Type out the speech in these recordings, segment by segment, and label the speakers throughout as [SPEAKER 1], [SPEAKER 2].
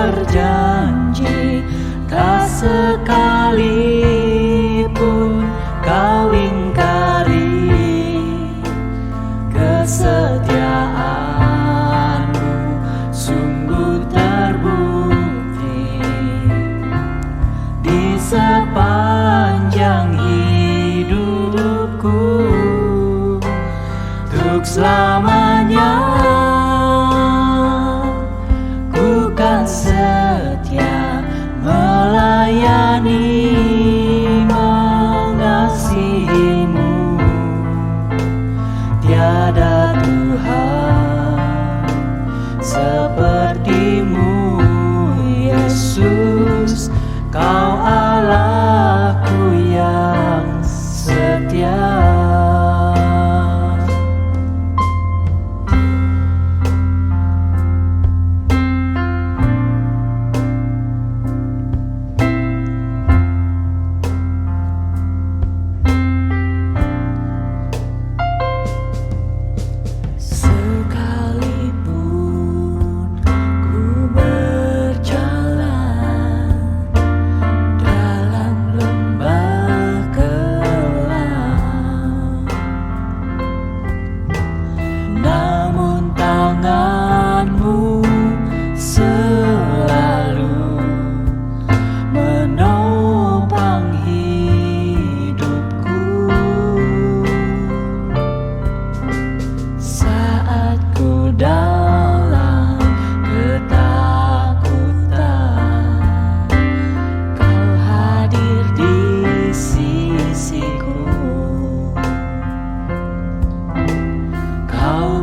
[SPEAKER 1] berjanji, tak sekalipun kau ingkari kesetiaanmu sungguh terbukti di sepanjang hidupku. Untuk selamanya ku kan setia melayani, mengasihimu. Tiada Tuhan sepertimu, Yesus. Kau Allahku yang setia.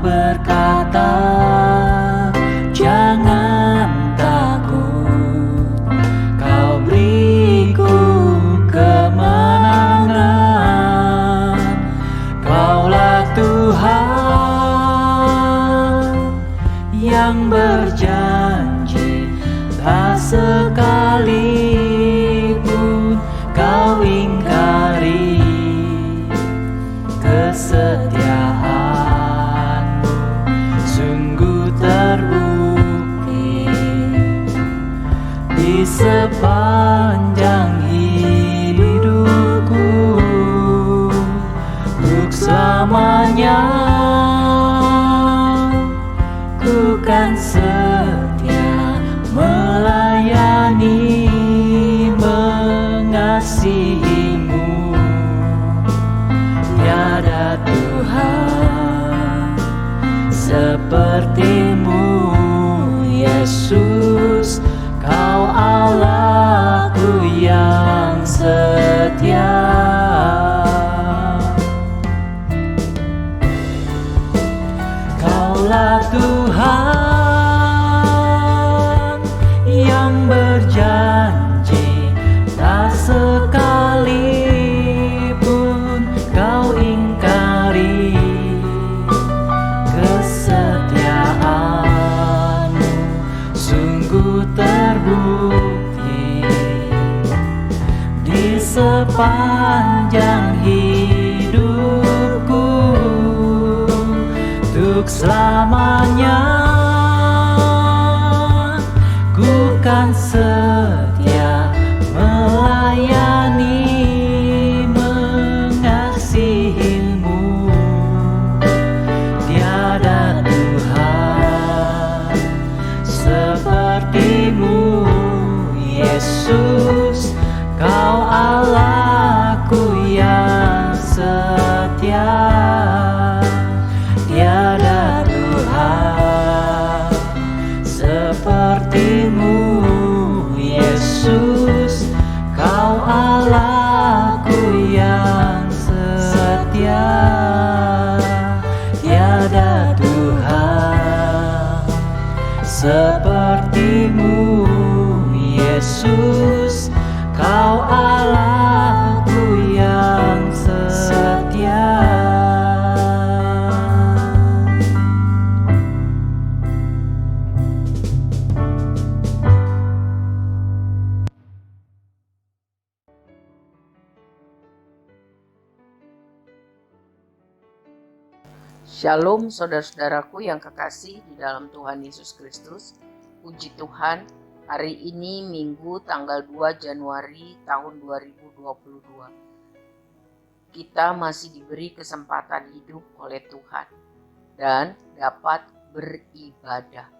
[SPEAKER 1] Berkata, jangan takut, kau beriku kemenangan. Kaulah Tuhan yang berjanji, tak sekalipun kau ingkari kesetiaan sungguh terbukti di sepanjang hidupku. Untuk selamanya ku kan setia melayani, mengasihimu. Tiada Tuhan sepertimu, Yesus. Kau Allahku yang setia. Kaulah Tuhan yang berjanji, tak sekalipun kau ingkari kesetiaanmu sungguh terbukti di sepanjang hidupku. Untuk selamanya ku kan setia melayani, mengasihimu. Tiada Tuhan sepertimu, Yesus. Kau Allahku yang setia. Tiada Tuhan sepertimu, Yesus. Kau Allahku yang setia. Tiada Tuhan sepertimu, Yesus. Kau Allahku yang setia.
[SPEAKER 2] Shalom saudara-saudaraku yang kekasih di dalam Tuhan Yesus Kristus. Puji Tuhan, Hari ini Minggu tanggal 2 Januari tahun 2022. Kita masih diberi kesempatan hidup oleh Tuhan dan dapat beribadah.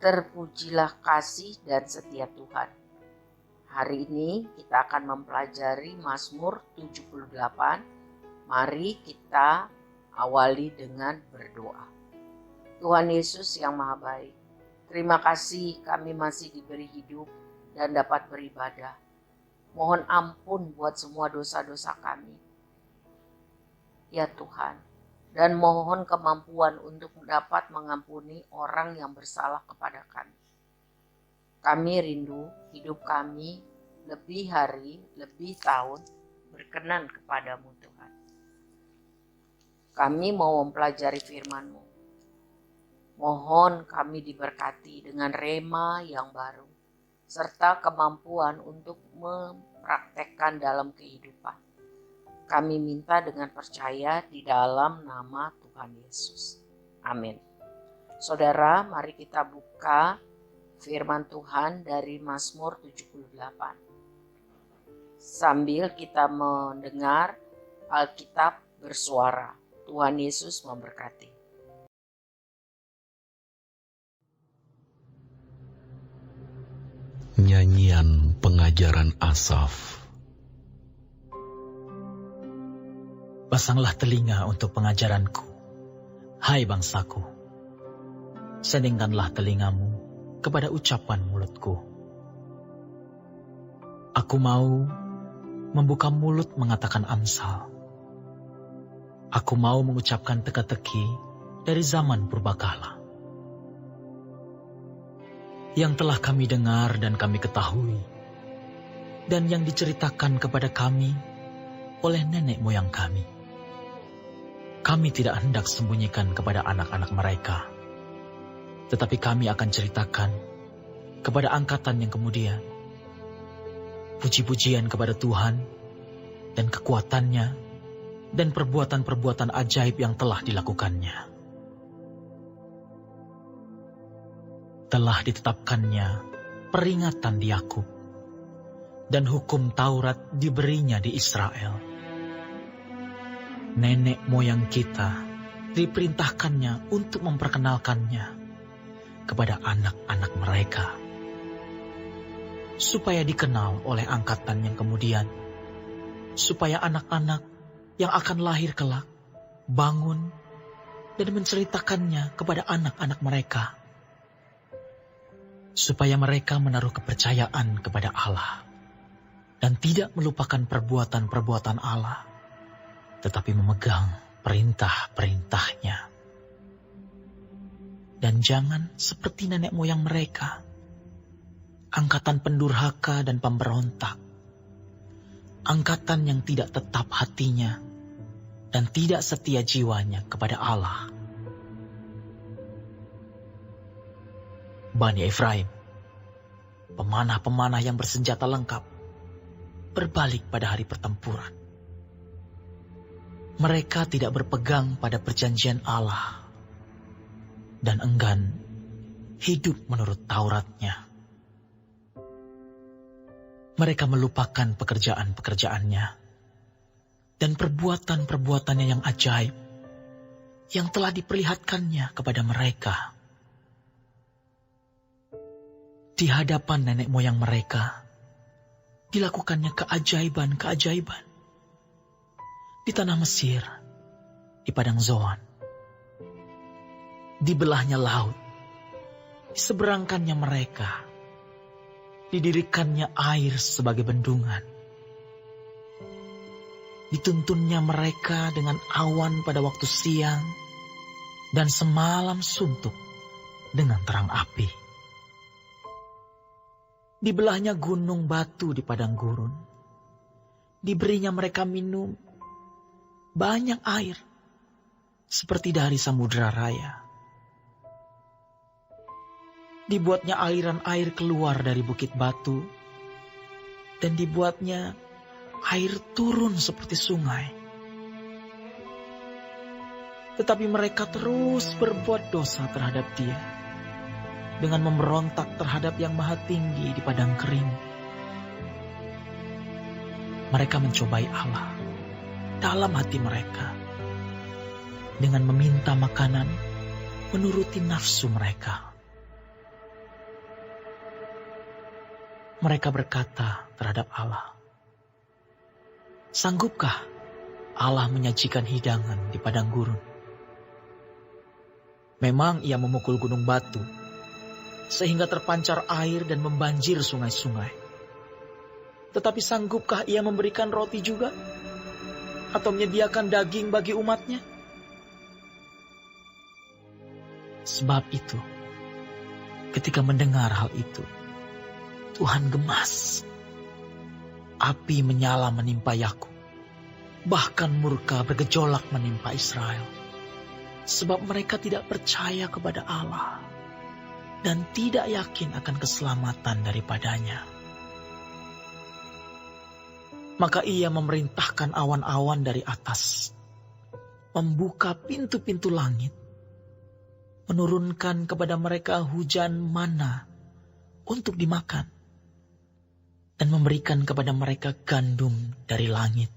[SPEAKER 2] Terpujilah kasih dan setia Tuhan. Hari ini kita akan mempelajari Mazmur 78. Mari kita awali dengan berdoa. Tuhan Yesus yang Maha Baik, terima kasih kami masih diberi hidup dan dapat beribadah. Mohon ampun buat semua dosa-dosa kami, ya Tuhan. Dan mohon kemampuan untuk dapat mengampuni orang yang bersalah kepada kami. Kami rindu hidup kami lebih hari, lebih tahun berkenan kepadamu Tuhan. Kami mau mempelajari firman-Mu. Mohon kami diberkati dengan rema yang baru, serta kemampuan untuk mempraktekkan dalam kehidupan. Kami minta dengan percaya di dalam nama Tuhan Yesus. Amin. Saudara, mari kita buka firman Tuhan dari Mazmur 78. Sambil kita mendengar Alkitab bersuara. Tuhan Yesus memberkati.
[SPEAKER 3] Nyanyian pengajaran Asaf.
[SPEAKER 4] Pasanglah telinga untuk pengajaranku, hai bangsaku. Seningkanlah telingamu kepada ucapan mulutku. Aku mau membuka mulut mengatakan amsal. Aku mau mengucapkan teka-teki dari zaman purbakala. Yang telah kami dengar dan kami ketahui, dan yang diceritakan kepada kami oleh nenek moyang kami. Kami tidak hendak sembunyikan kepada anak-anak mereka, tetapi kami akan ceritakan kepada angkatan yang kemudian puji-pujian kepada Tuhan dan kekuatannya dan perbuatan-perbuatan ajaib yang telah dilakukannya. Telah ditetapkannya peringatan di Yakub, dan hukum Taurat diberinya di Israel. Nenek moyang kita diperintahkannya untuk memperkenalkannya kepada anak-anak mereka, supaya dikenal oleh angkatan yang kemudian, supaya anak-anak yang akan lahir kelak bangun dan menceritakannya kepada anak-anak mereka, supaya mereka menaruh kepercayaan kepada Allah dan tidak melupakan perbuatan-perbuatan Allah, tetapi memegang perintah-perintahnya. Dan jangan seperti nenek moyang mereka, angkatan pendurhaka dan pemberontak, angkatan yang tidak tetap hatinya dan tidak setia jiwanya kepada Allah. Bani Efraim, pemanah-pemanah yang bersenjata lengkap, berbalik pada hari pertempuran. Mereka tidak berpegang pada perjanjian Allah dan enggan hidup menurut Tauratnya. Mereka melupakan pekerjaan-pekerjaannya dan perbuatan-perbuatannya yang ajaib yang telah diperlihatkannya kepada mereka. Di hadapan nenek moyang mereka, dilakukannya keajaiban-keajaiban. Di tanah Mesir, di padang Zoan, dibelahnya laut, diseberangkannya mereka, didirikannya air sebagai bendungan, dituntunnya mereka dengan awan pada waktu siang, dan semalam suntuk dengan terang api. Dibelahnya gunung batu di padang gurun, diberinya mereka minum banyak air, seperti dari samudera raya. Dibuatnya aliran air keluar dari bukit batu, dan dibuatnya air turun seperti sungai. Tetapi mereka terus berbuat dosa terhadap Dia, dengan memberontak terhadap Yang Maha Tinggi di padang kering. Mereka mencobai Allah dalam hati mereka dengan meminta makanan menuruti nafsu mereka. Mereka berkata terhadap Allah, "Sanggupkah Allah menyajikan hidangan di padang gurun? Memang Ia memukul gunung batu, sehingga terpancar air dan membanjir sungai-sungai. Tetapi sanggupkah Ia memberikan roti juga? Atau menyediakan daging bagi umatnya?" Sebab itu, ketika mendengar hal itu, Tuhan gemas. Api menyala menimpa Yakub, bahkan murka bergejolak menimpa Israel. Sebab mereka tidak percaya kepada Allah dan tidak yakin akan keselamatan daripadanya. Maka Ia memerintahkan awan-awan dari atas, membuka pintu-pintu langit, menurunkan kepada mereka hujan mana untuk dimakan, dan memberikan kepada mereka gandum dari langit.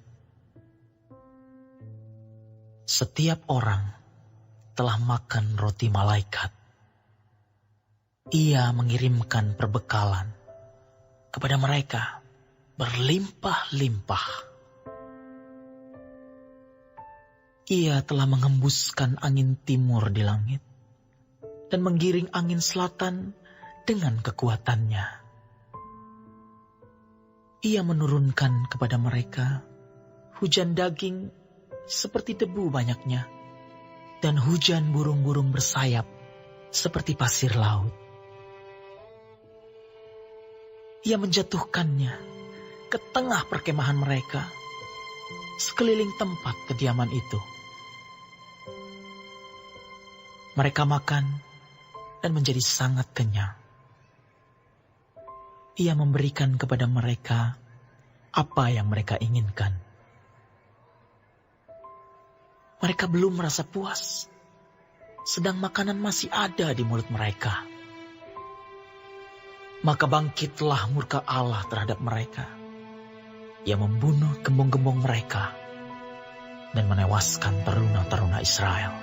[SPEAKER 4] Setiap orang telah makan roti malaikat. Ia mengirimkan perbekalan kepada mereka berlimpah-limpah. Ia telah mengembuskan angin timur di langit dan menggiring angin selatan dengan kekuatannya. Ia menurunkan kepada mereka hujan daging seperti debu banyaknya, dan hujan burung-burung bersayap seperti pasir laut. Ia menjatuhkannya ke tengah perkemahan mereka, sekeliling tempat kediaman itu. Mereka makan dan menjadi sangat kenyang. Ia memberikan kepada mereka apa yang mereka inginkan. Mereka belum merasa puas, sedang makanan masih ada di mulut mereka. Maka bangkitlah murka Allah terhadap mereka. Ia membunuh gembong-gembong mereka dan menewaskan teruna-teruna Israel.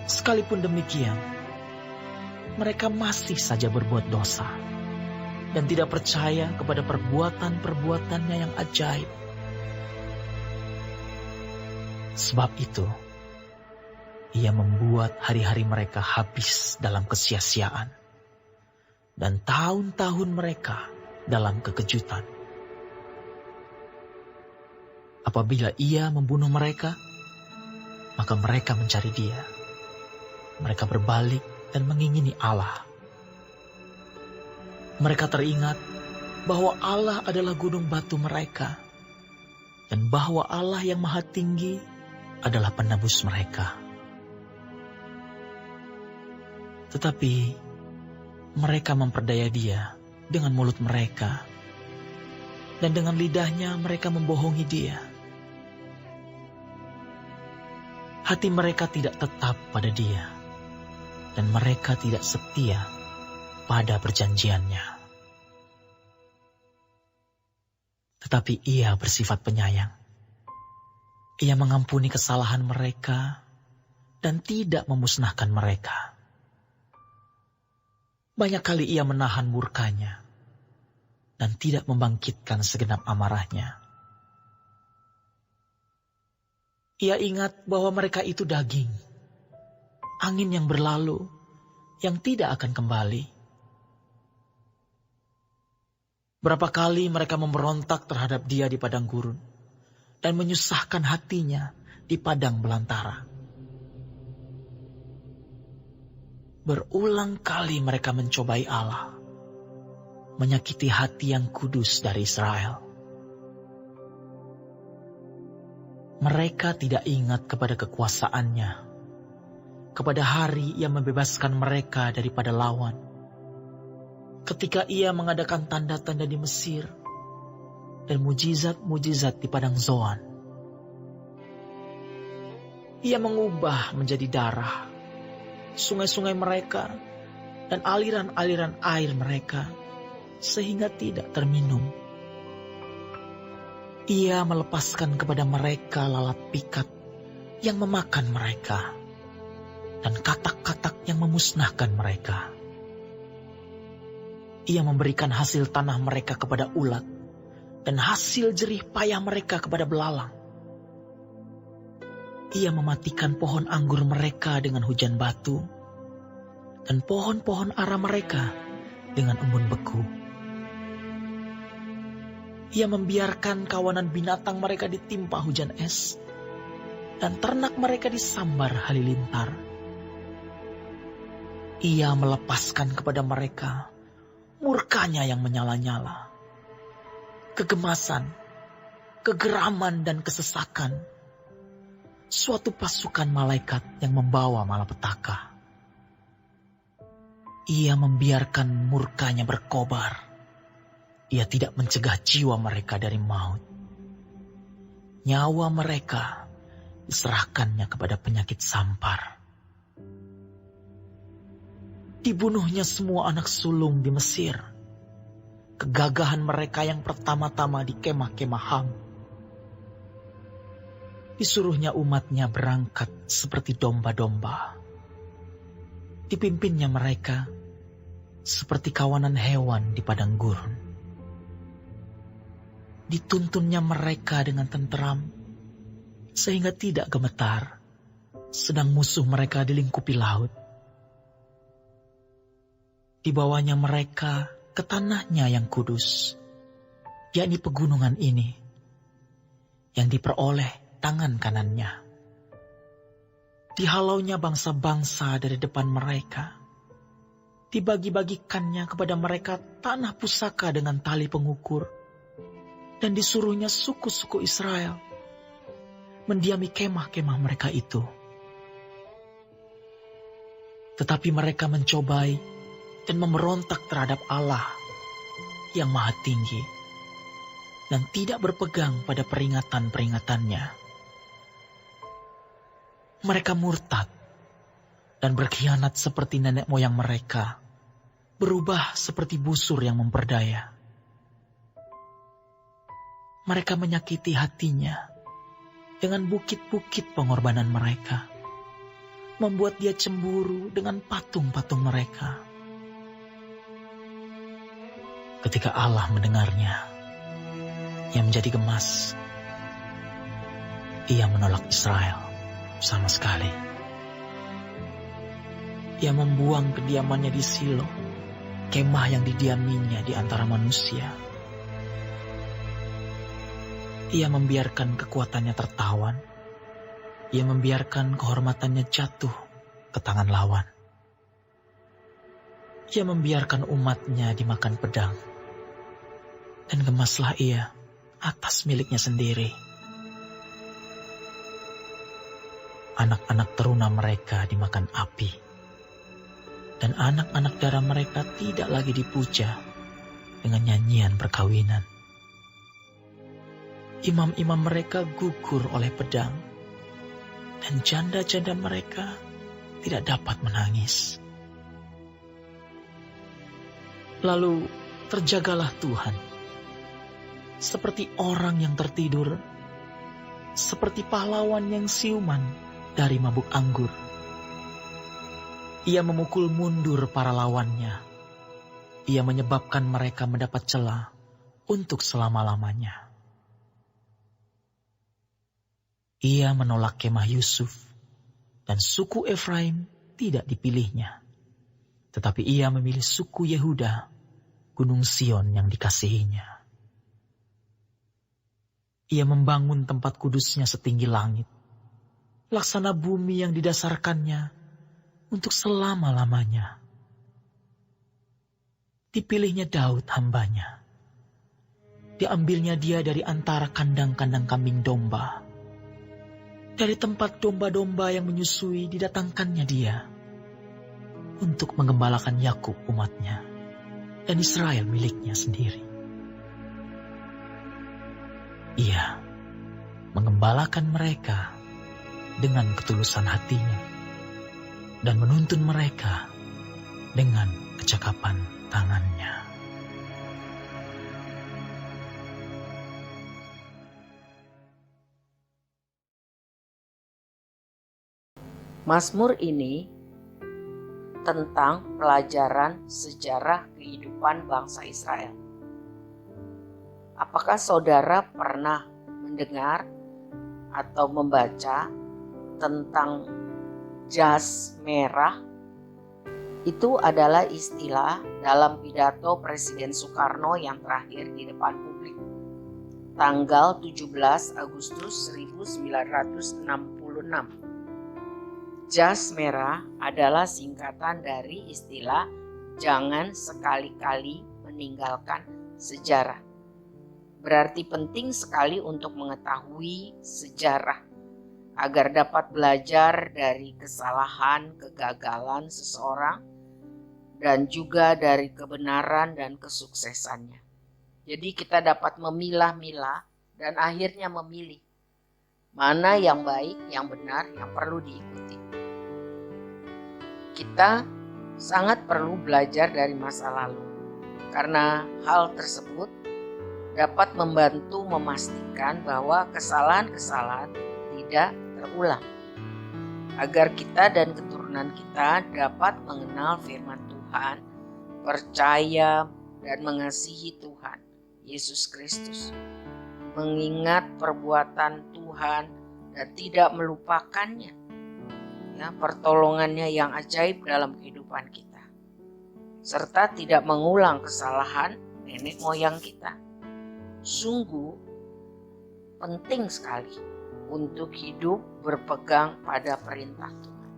[SPEAKER 4] Sekalipun demikian, mereka masih saja berbuat dosa dan tidak percaya kepada perbuatan-perbuatannya yang ajaib. Sebab itu, Ia membuat hari-hari mereka habis dalam kesia-siaan dan tahun-tahun mereka dalam kekejutan. Apabila Ia membunuh mereka, maka mereka mencari Dia. Mereka berbalik dan mengingini Allah. Mereka teringat bahwa Allah adalah gunung batu mereka, dan bahwa Allah yang Maha Tinggi adalah penebus mereka. Tetapi mereka memperdaya Dia dengan mulut mereka, dan dengan lidahnya mereka membohongi Dia. Hati mereka tidak tetap pada Dia, dan mereka tidak setia pada perjanjiannya. Tetapi Ia bersifat penyayang. Ia mengampuni kesalahan mereka dan tidak memusnahkan mereka. Banyak kali Ia menahan murkanya dan tidak membangkitkan segenap amarahnya. Ia ingat bahwa mereka itu daging, angin yang berlalu, yang tidak akan kembali. Berapa kali mereka memberontak terhadap Dia di padang gurun, dan menyusahkan hatinya di padang belantara. Berulang kali mereka mencobai Allah, menyakiti hati yang kudus dari Israel. Mereka tidak ingat kepada kekuasaannya, kepada hari Ia membebaskan mereka daripada lawan, ketika Ia mengadakan tanda-tanda di Mesir dan mujizat-mujizat di padang Zoan. Ia mengubah menjadi darah sungai-sungai mereka, dan aliran-aliran air mereka, sehingga tidak terminum. Ia melepaskan kepada mereka lalat pikat yang memakan mereka, dan katak-katak yang memusnahkan mereka. Ia memberikan hasil tanah mereka kepada ulat, dan hasil jerih payah mereka kepada belalang. Ia mematikan pohon anggur mereka dengan hujan batu, dan pohon-pohon ara mereka dengan embun beku. Ia membiarkan kawanan binatang mereka ditimpa hujan es, dan ternak mereka disambar halilintar. Ia melepaskan kepada mereka murkanya yang menyala-nyala, kegemasan, kegeraman, dan kesesakan, suatu pasukan malaikat yang membawa malapetaka. Ia membiarkan murkanya berkobar. Ia tidak mencegah jiwa mereka dari maut. Nyawa mereka diserahkannya kepada penyakit sampar. Dibunuhnya semua anak sulung di Mesir. Kegagahan mereka yang pertama-tama di kemah-kemah Ham. Disuruhnya umatnya berangkat seperti domba-domba. Dipimpinnya mereka seperti kawanan hewan di padang gurun. Dituntunnya mereka dengan tenteram, sehingga tidak gemetar, sedang musuh mereka dilingkupi laut. Dibawanya mereka ke tanahnya yang kudus, yakni pegunungan ini, yang diperoleh tangan kanannya. Dihalaunya bangsa-bangsa dari depan mereka, dibagi-bagikannya kepada mereka tanah pusaka dengan tali pengukur, dan disuruhnya suku-suku Israel mendiami kemah-kemah mereka itu. Tetapi mereka mencobai dan memberontak terhadap Allah yang Maha Tinggi, dan tidak berpegang pada peringatan-peringatannya. Mereka murtad dan berkhianat seperti nenek moyang mereka, berubah seperti busur yang memperdaya. Mereka menyakiti hatinya dengan bukit-bukit pengorbanan mereka, membuat dia cemburu dengan patung-patung mereka. Ketika Allah mendengarnya, ia menjadi gemas. Ia menolak Israel sama sekali. Ia membuang kediamannya di Silo, kemah yang didiaminya di antara manusia. Ia membiarkan kekuatannya tertawan. Ia membiarkan kehormatannya jatuh ke tangan lawan. Ia membiarkan umatnya dimakan pedang. Dan gemaslah ia atas miliknya sendiri. Anak-anak teruna mereka dimakan api. Dan anak-anak darah mereka tidak lagi dipuja dengan nyanyian perkawinan. Imam-imam mereka gugur oleh pedang, dan janda-janda mereka tidak dapat menangis. Lalu terjagalah Tuhan, seperti orang yang tertidur, seperti pahlawan yang siuman dari mabuk anggur. Ia memukul mundur para lawannya. Ia menyebabkan mereka mendapat celah untuk selama-lamanya. Ia menolak kemah Yusuf, dan suku Efraim tidak dipilihnya. Tetapi ia memilih suku Yehuda, gunung Sion yang dikasihinya. Ia membangun tempat kudusnya setinggi langit, laksana bumi yang didasarkannya untuk selama-lamanya. Dipilihnya Daud hambanya. Diambilnya dia dari antara kandang-kandang kambing domba. Dari tempat domba-domba yang menyusui didatangkannya dia untuk menggembalakan Yakub umatnya dan Israel miliknya sendiri. Ia mengembalakan mereka dengan ketulusan hatinya dan menuntun mereka dengan kecakapan tangannya.
[SPEAKER 2] Mazmur ini tentang pelajaran sejarah kehidupan bangsa Israel. Apakah saudara pernah mendengar atau membaca tentang jas merah? Itu adalah istilah dalam pidato Presiden Soekarno yang terakhir di depan publik tanggal 17 Agustus 1966. Jas merah adalah singkatan dari istilah jangan sekali-kali meninggalkan sejarah. Berarti penting sekali untuk mengetahui sejarah agar dapat belajar dari kesalahan, kegagalan seseorang dan juga dari kebenaran dan kesuksesannya. Jadi kita dapat memilah-milah dan akhirnya memilih mana yang baik, yang benar, yang perlu diikuti. Kita sangat perlu belajar dari masa lalu karena hal tersebut dapat membantu memastikan bahwa kesalahan-kesalahan tidak terulang agar kita dan keturunan kita dapat mengenal firman Tuhan, percaya dan mengasihi Tuhan Yesus Kristus, mengingat perbuatan Tuhan dan tidak melupakannya, pertolongannya yang ajaib dalam kehidupan kita, serta tidak mengulang kesalahan nenek moyang kita. Sungguh penting sekali untuk hidup berpegang pada perintah Tuhan.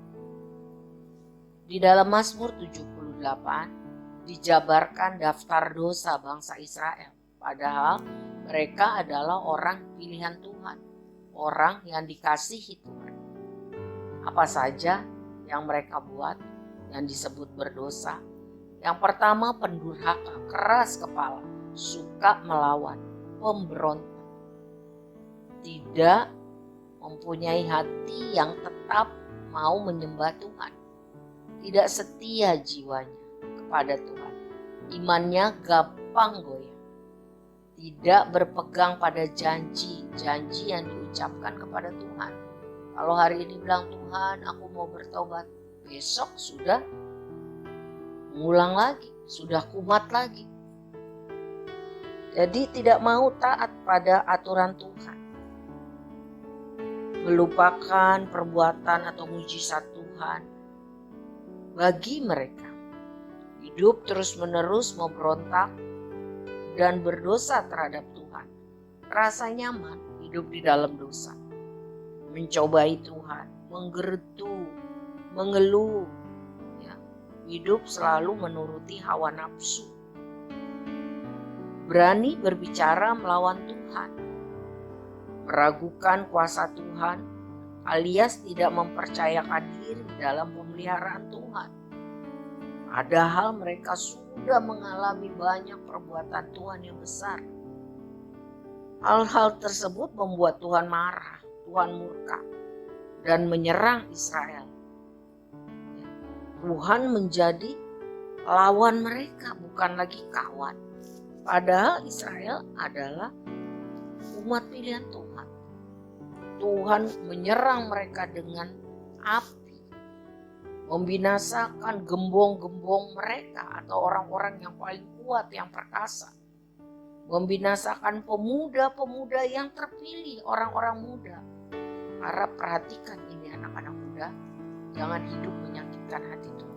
[SPEAKER 2] Di dalam Mazmur 78 dijabarkan daftar dosa bangsa Israel, padahal mereka adalah orang pilihan Tuhan, orang yang dikasihi Tuhan. Apa saja yang mereka buat yang disebut berdosa? Yang pertama, pendurhaka, keras kepala, suka melawan, pemberontak, tidak mempunyai hati yang tetap mau menyembah Tuhan, tidak setia jiwanya kepada Tuhan, imannya gampang goyah, tidak berpegang pada janji-janji yang diucapkan kepada Tuhan. Kalau hari ini bilang Tuhan aku mau bertobat, besok sudah mengulang lagi, sudah kumat lagi. Jadi tidak mau taat pada aturan Tuhan. Melupakan perbuatan atau mujizat Tuhan. Bagi mereka, hidup terus-menerus memberontak dan berdosa terhadap Tuhan. Rasa nyaman hidup di dalam dosa. Mencobai Tuhan, menggerutu, mengeluh, hidup selalu menuruti hawa nafsu. Berani berbicara melawan Tuhan, meragukan kuasa Tuhan, alias tidak mempercayakan diri dalam pemeliharaan Tuhan. Padahal mereka sudah mengalami banyak perbuatan Tuhan yang besar. Hal-hal tersebut membuat Tuhan marah, Tuhan murka, dan menyerang Israel. Tuhan menjadi lawan mereka, bukan lagi kawan. Padahal Israel adalah umat pilihan Tuhan. Tuhan menyerang mereka dengan api, membinasakan gembong-gembong mereka atau orang-orang yang paling kuat, yang perkasa. Membinasakan pemuda-pemuda yang terpilih, orang-orang muda. Harap perhatikan ini anak-anak muda, jangan hidup menyakitkan hati Tuhan.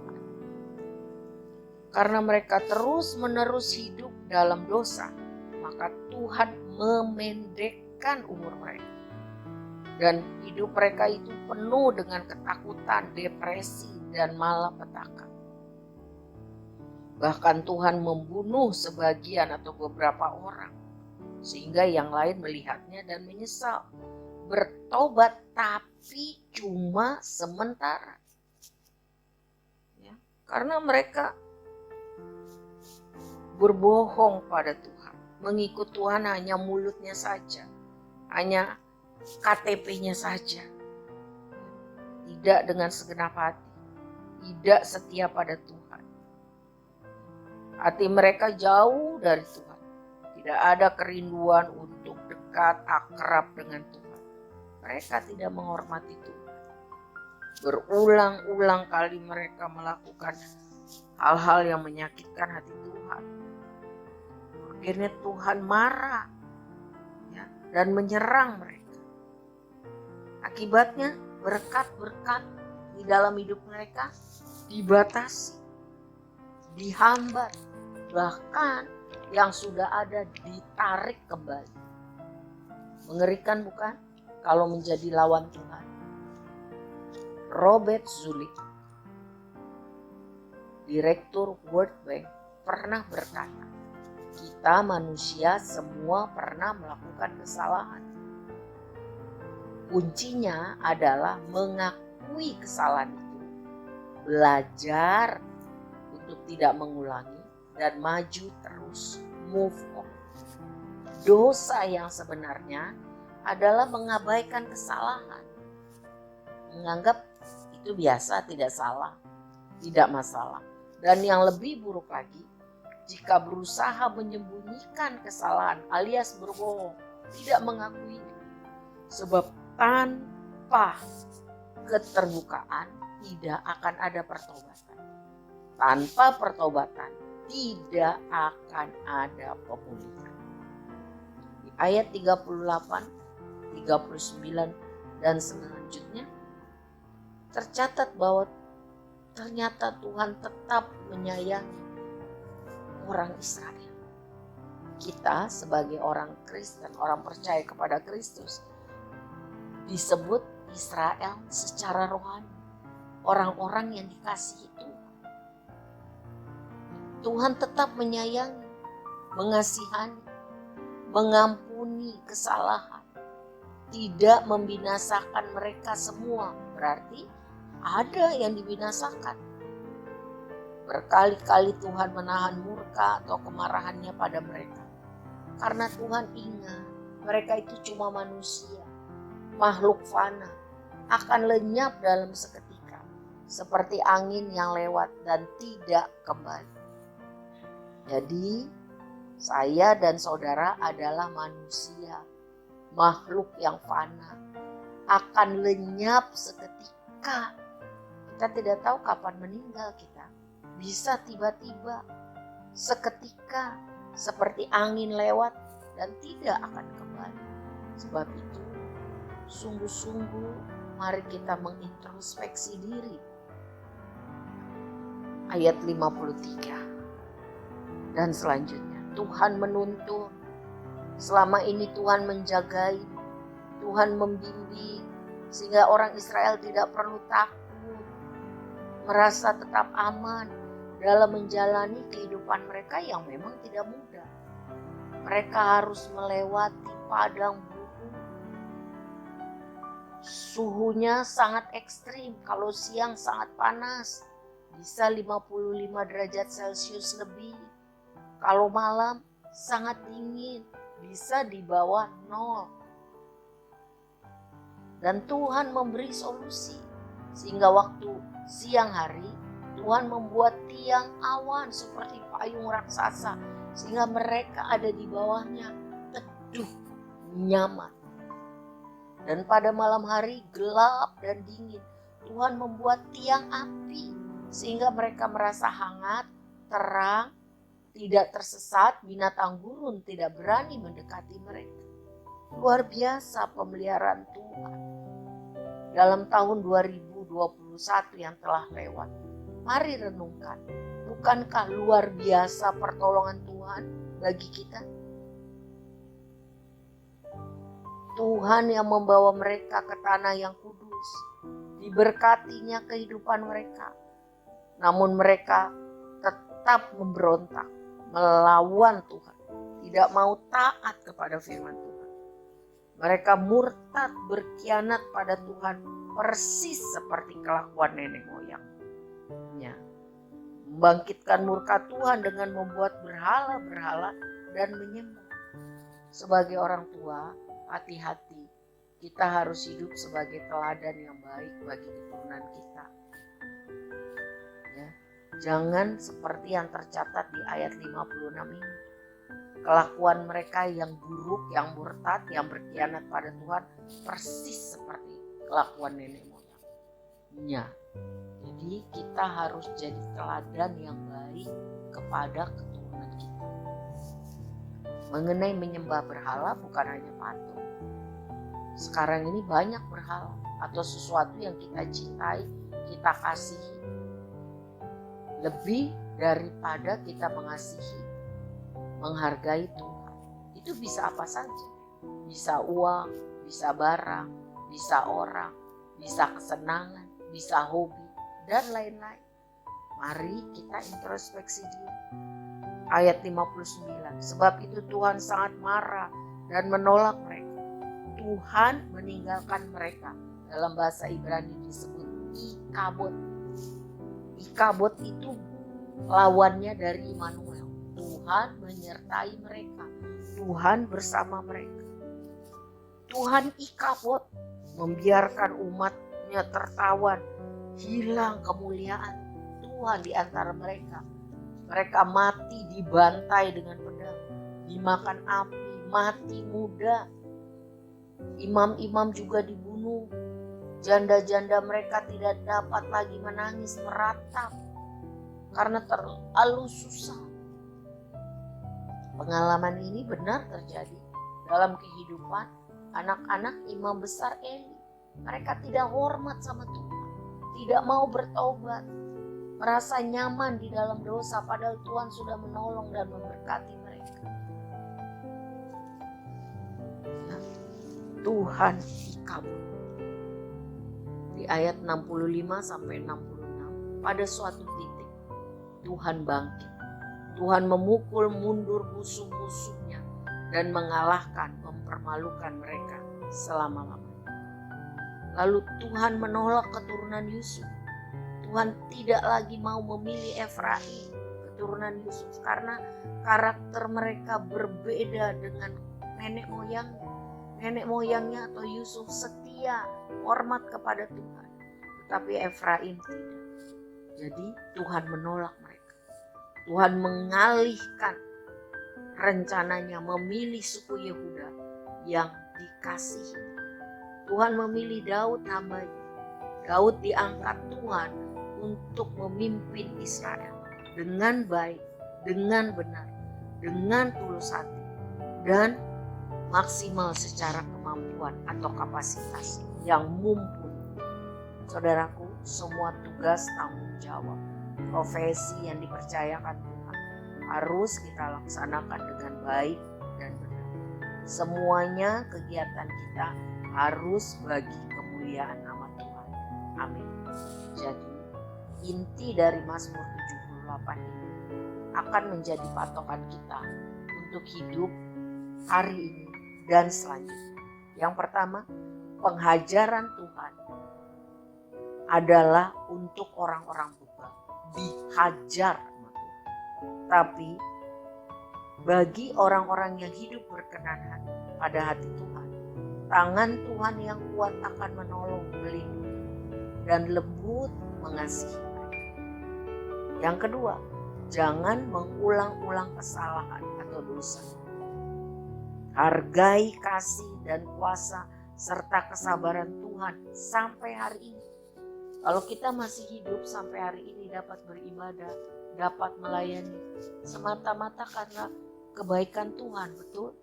[SPEAKER 2] Karena mereka terus-menerus hidup dalam dosa, maka Tuhan memendekkan umur mereka. Dan hidup mereka itu penuh dengan ketakutan, depresi, dan malapetaka. Bahkan Tuhan membunuh sebagian atau beberapa orang, sehingga yang lain melihatnya dan menyesal. Bertobat tapi cuma sementara. Karena mereka berbohong pada Tuhan. Mengikut Tuhan hanya mulutnya saja. Hanya KTP-nya saja. Tidak dengan segenap hati. tidak setia pada Tuhan. Hati mereka jauh dari Tuhan. Tidak ada kerinduan untuk dekat, akrab dengan Tuhan. Mereka tidak menghormati Tuhan. Berulang-ulang kali mereka melakukan hal-hal yang menyakitkan hati Tuhan. Akhirnya Tuhan marah ya, dan menyerang mereka. Akibatnya berkat-berkat di dalam hidup mereka dibatasi, dihambat, bahkan yang sudah ada ditarik kembali. Mengerikan bukan? Kalau menjadi lawan Tuhan. Robert Zulik, Direktur World Bank, pernah berkata, kita manusia semua pernah melakukan kesalahan. Kuncinya adalah mengakui kesalahan itu, belajar untuk tidak mengulangi, dan maju terus, move on. Dosa yang sebenarnya adalah mengabaikan kesalahan. Menganggap itu biasa, tidak salah, tidak masalah. Dan yang lebih buruk lagi, jika berusaha menyembunyikan kesalahan alias berbohong, tidak mengakuinya. Sebab tanpa keterbukaan tidak akan ada pertobatan. Tanpa pertobatan tidak akan ada pemulihan. Di ayat 38, 39 dan selanjutnya tercatat bahwa ternyata Tuhan tetap menyayangi orang Israel. Kita sebagai orang Kristen, orang percaya kepada Kristus, disebut Israel secara rohani. Orang-orang yang dikasihi Tuhan. Tuhan tetap menyayangi, mengasihani, mengampuni kesalahan. Tidak membinasakan mereka semua. Berarti ada yang dibinasakan. Berkali-kali Tuhan menahan murka atau kemarahannya pada mereka. Karena Tuhan ingat mereka itu cuma manusia, makhluk fana, akan lenyap dalam seketika. Seperti angin yang lewat dan tidak kembali. Jadi saya dan saudara adalah manusia, makhluk yang fana, akan lenyap seketika. Kita tidak tahu kapan meninggal kita. Bisa tiba-tiba, seketika, seperti angin lewat dan tidak akan kembali. Sebab itu, sungguh-sungguh mari kita mengintrospeksi diri. Ayat 53 dan selanjutnya. Tuhan menuntun. Selama ini Tuhan menjagai, Tuhan membimbing, sehingga orang Israel tidak perlu takut, merasa tetap aman dalam menjalani kehidupan mereka yang memang tidak mudah. Mereka harus melewati padang gurun. Suhunya sangat ekstrim, kalau siang sangat panas, bisa 55 derajat Celcius lebih. Kalau malam sangat dingin, bisa di bawah 0. Dan Tuhan memberi solusi, sehingga waktu siang hari Tuhan membuat tiang awan seperti payung raksasa, sehingga mereka ada di bawahnya teduh, nyaman. Dan pada malam hari gelap dan dingin, Tuhan membuat tiang api, sehingga mereka merasa hangat, terang, tidak tersesat, binatang gurun tidak berani mendekati mereka. Luar biasa pemeliharaan Tuhan. Dalam tahun 2021 yang telah lewat, mari renungkan, bukankah luar biasa pertolongan Tuhan bagi kita? Tuhan yang membawa mereka ke tanah yang kudus, diberkatinya kehidupan mereka. Namun mereka tetap memberontak, melawan Tuhan, tidak mau taat kepada firman Tuhan. Mereka murtad, berkhianat pada Tuhan, persis seperti kelakuan nenek moyangnya. Membangkitkan murka Tuhan dengan membuat berhala-berhala dan menyembah. Sebagai orang tua, hati-hati. Kita harus hidup sebagai teladan yang baik bagi keturunan kita. Jangan seperti yang tercatat di ayat 56 ini. Kelakuan mereka yang buruk, yang murtad, yang berkhianat pada Tuhan persis seperti kelakuan nenek moyangnya. Jadi kita harus jadi teladan yang baik kepada keturunan kita. Mengenai menyembah berhala bukan hanya patung. Sekarang ini banyak berhala atau sesuatu yang kita cintai, kita kasihi. Lebih daripada kita mengasihi, menghargai Tuhan. Itu bisa apa saja. Bisa uang, bisa barang, bisa orang, bisa kesenangan, bisa hobi, dan lain-lain. Mari kita introspeksi diri. Ayat 59. Sebab itu Tuhan sangat marah dan menolak mereka. Tuhan meninggalkan mereka. Dalam bahasa Ibrani disebut Ikabod. Ikabod itu lawannya dari Immanuel. Tuhan menyertai mereka. Tuhan bersama mereka. Tuhan Ikabod, membiarkan umatnya tertawan, hilang kemuliaan Tuhan di antara mereka. Mereka mati dibantai dengan pedang, dimakan api, mati muda. Imam-imam juga dibunuh. Janda-janda mereka tidak dapat lagi menangis meratap karena terlalu susah. Pengalaman ini benar terjadi dalam kehidupan anak-anak imam besar Eli. Mereka tidak hormat sama Tuhan, tidak mau bertobat, merasa nyaman di dalam dosa padahal Tuhan sudah menolong dan memberkati mereka. Nah, Tuhan Ikabod. Di ayat 65 sampai 66, pada suatu titik Tuhan bangkit. Tuhan memukul mundur musuh-musuhnya dan mengalahkan, mempermalukan mereka selama-lamanya. Lalu Tuhan menolak keturunan Yusuf. Tuhan tidak lagi mau memilih Efraim, keturunan Yusuf, karena karakter mereka berbeda dengan nenek moyangnya. Nenek moyangnya atau Yusuf setia, hormat kepada Tuhan. Tetapi Efraim tidak. Jadi Tuhan menolak mereka. Tuhan mengalihkan rencananya memilih suku Yehuda yang dikasihi. Tuhan memilih Daud hambanya. Daud diangkat Tuhan untuk memimpin Israel dengan baik, dengan benar, dengan tulus hati, dan maksimal secara kemampuan atau kapasitas yang mumpuni. Saudaraku, semua tugas tanggung jawab, profesi yang dipercayakan Tuhan harus kita laksanakan dengan baik dan benar. Semuanya kegiatan kita harus bagi kemuliaan nama Tuhan. Amin. Jadi inti dari Mazmur 78 ini akan menjadi patokan kita untuk hidup hari ini dan selanjutnya. Yang pertama, penghajaran Tuhan adalah untuk orang-orang bukan dihajar sama Tuhan. Tapi bagi orang-orang yang hidup berkenan hati pada hati Tuhan, tangan Tuhan yang kuat akan menolong, melindungi, dan lembut mengasihi mereka. Yang kedua, jangan mengulang-ulang kesalahan atau dosa. Hargai kasih dan kuasa serta kesabaran Tuhan sampai hari ini. Kalau kita masih hidup sampai hari ini dapat beribadah, dapat melayani, semata-mata karena kebaikan Tuhan, betul?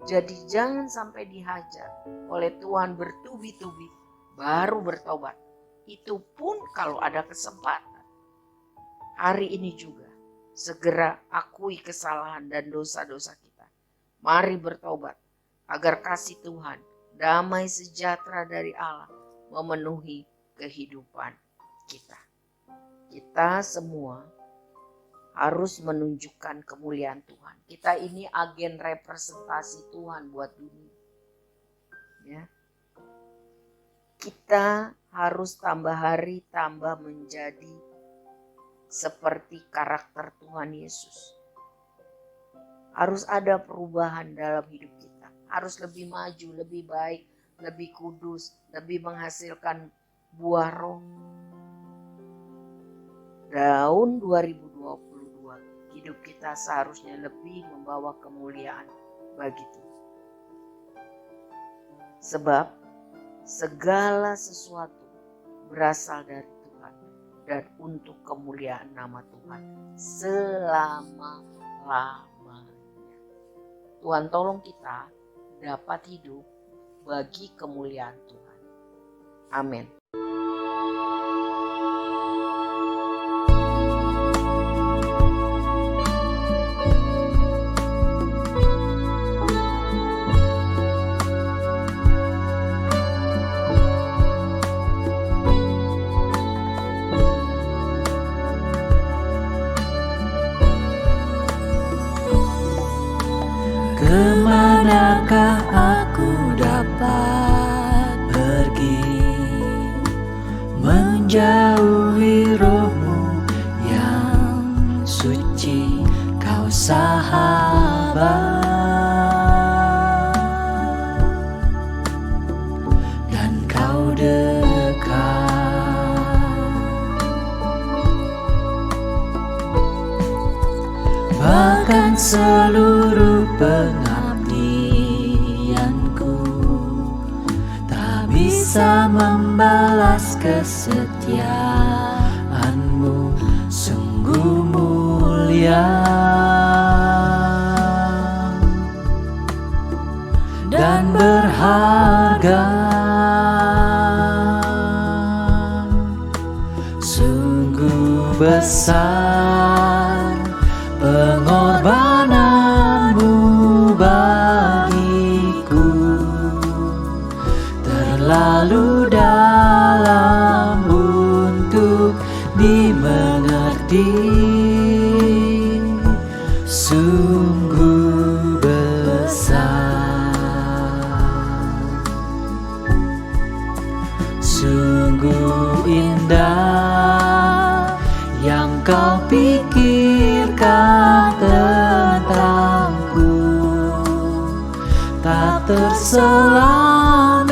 [SPEAKER 2] Jadi jangan sampai dihajar oleh Tuhan bertubi-tubi baru bertobat. Itu pun kalau ada kesempatan. Hari ini juga segera akui kesalahan dan dosa-dosa kita. Mari bertobat agar kasih Tuhan, damai sejahtera dari Allah memenuhi kehidupan kita. Kita semua harus menunjukkan kemuliaan Tuhan. Kita ini agen representasi Tuhan buat dunia. Ya. Kita harus tambah hari tambah menjadi seperti karakter Tuhan Yesus. Harus ada perubahan dalam hidup kita. Harus lebih maju, lebih baik, lebih kudus, lebih menghasilkan buah roh. tahun 2022 hidup kita seharusnya lebih membawa kemuliaan bagi Tuhan. Sebab segala sesuatu berasal dari Tuhan dan untuk kemuliaan nama Tuhan selama-lamanya. Tuhan tolong kita dapat hidup bagi kemuliaan Tuhan. Amin.
[SPEAKER 1] Kemanakah aku dapat pergi, menjauhi roh-Mu yang suci, Kau sahabat, dan Kau dekat. Bahkan seluruh pengabdianku tak bisa membalas kesetiaan-Mu, sungguh mulia dan berharga. Sungguh besar pengorbanan-Mu bagiku, terlalu dalam untuk dimengerti. Sungguh besar, sungguh indah yang Kau pikirkan tentangku, tak terselami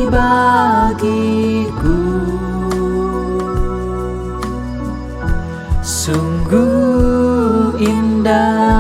[SPEAKER 1] bagiku. Sungguh indah.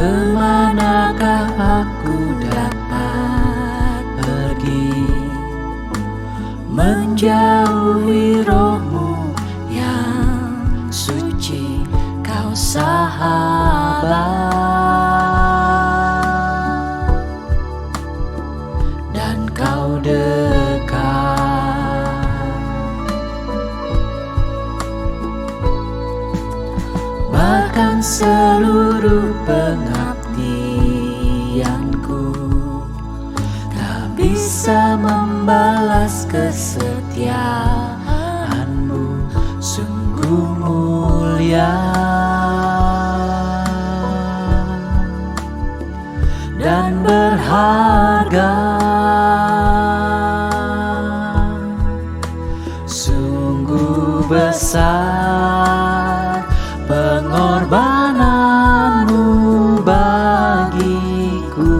[SPEAKER 1] Kemanakah aku dapat pergi, menjauhi roh-Mu yang suci, Kau sahabat, dan Kau dekat. Bahkan seluruh pengabdianku tak bisa membalas kesetiaan-Mu, sungguh mulia dan berharga. Sungguh besar pengorbanan-Mu bagiku,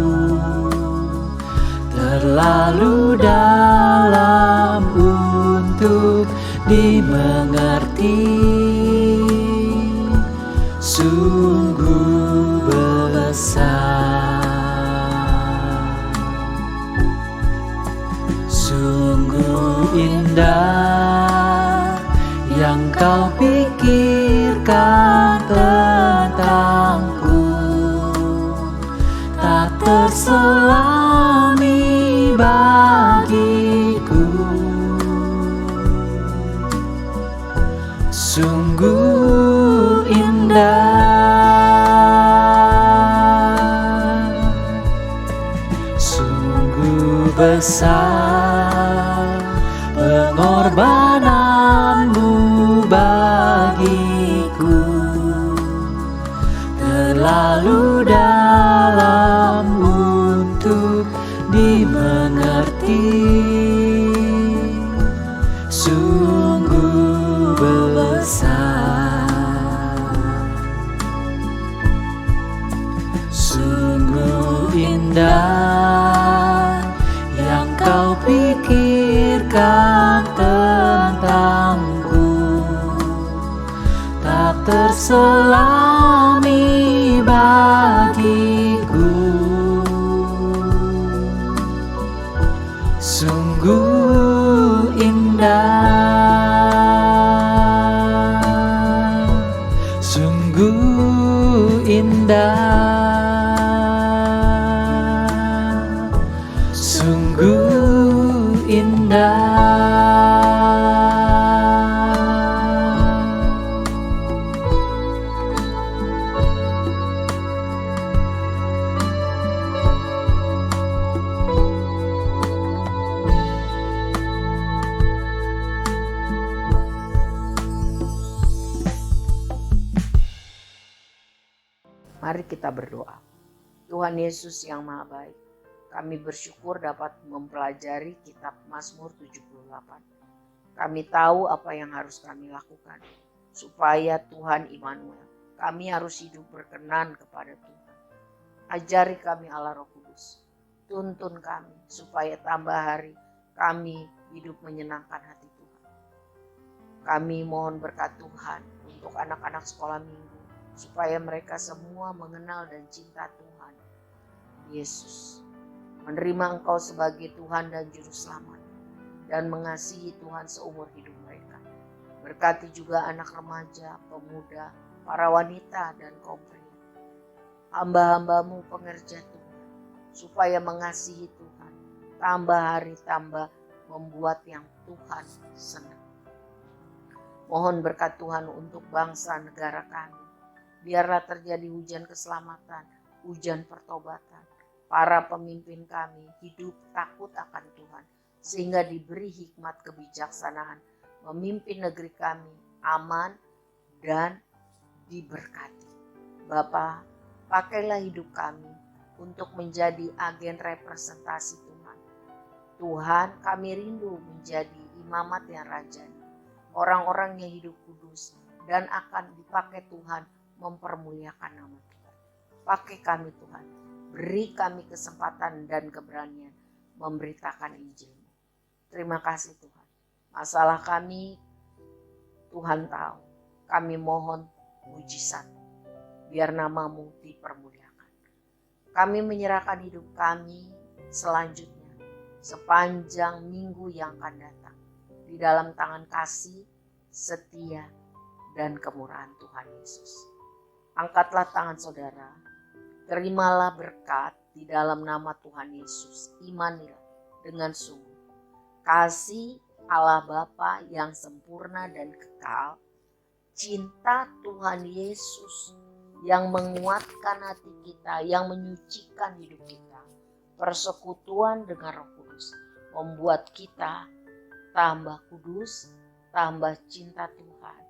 [SPEAKER 1] terlalu dalam untuk dimengerti. Sungguh besar, sungguh indah yang Kau pikirkan tentangku, tak terselami bagiku. Sungguh indah, sungguh besar pengorbanan-Mu bagiku, terlalu dalam untuk dimengerti. sungguh besar, sungguh indah yang kau pikirkan tentangku, tak terselami bagiku. Sungguh indah, sungguh indah, sungguh indah.
[SPEAKER 2] Mari kita berdoa. Tuhan Yesus yang Maha Baik, kami bersyukur dapat mempelajari kitab Mazmur 78. Kami tahu apa yang harus kami lakukan supaya Tuhan Immanuel, kami harus hidup berkenan kepada Tuhan. Ajari kami Allah Roh Kudus, tuntun kami supaya tambah hari kami hidup menyenangkan hati Tuhan. Kami mohon berkat Tuhan untuk anak-anak sekolah minggu, supaya mereka semua mengenal dan cinta Tuhan Yesus, menerima Engkau sebagai Tuhan dan Juru Selamat, dan mengasihi Tuhan seumur hidup mereka. Berkati juga anak remaja, pemuda, para wanita dan kaum pria, hamba-hambamu pengerja Tuhan, supaya mengasihi Tuhan, tambah hari tambah membuat yang Tuhan senang. Mohon berkat Tuhan untuk bangsa negara kami. Biarlah terjadi hujan keselamatan, hujan pertobatan. Para pemimpin kami hidup takut akan Tuhan, sehingga diberi hikmat kebijaksanaan memimpin negeri kami aman dan diberkati. Bapa, pakailah hidup kami untuk menjadi agen representasi Tuhan. Tuhan, kami rindu menjadi imamat yang rajani, orang-orang yang hidup kudus dan akan dipakai Tuhan mempermuliakan nama Tuhan. Pakai kami Tuhan, beri kami kesempatan dan keberanian memberitakan Injil-Mu. Terima kasih Tuhan. Masalah kami Tuhan tahu. Kami mohon mujizat, biar nama-Mu dipermuliakan. Kami menyerahkan hidup kami selanjutnya sepanjang minggu yang akan datang di dalam tangan kasih, setia, dan kemurahan Tuhan Yesus. Angkatlah tangan saudara, terimalah berkat di dalam nama Tuhan Yesus. Imanilah dengan sungguh. Kasih Allah Bapa yang sempurna dan kekal, cinta Tuhan Yesus yang menguatkan hati kita, yang menyucikan hidup kita, persekutuan dengan Roh Kudus membuat kita tambah kudus, tambah cinta Tuhan,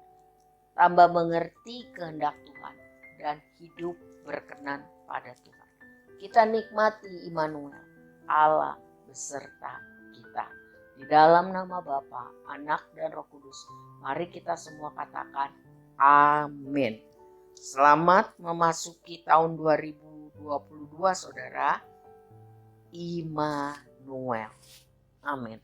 [SPEAKER 2] tambah mengerti kehendak Tuhan, dan hidup berkenan pada Tuhan. Kita nikmati Immanuel, Allah beserta kita. Di dalam nama Bapa, Anak, dan Roh Kudus, mari kita semua katakan amin. Selamat memasuki tahun 2022 saudara. Immanuel. Amin.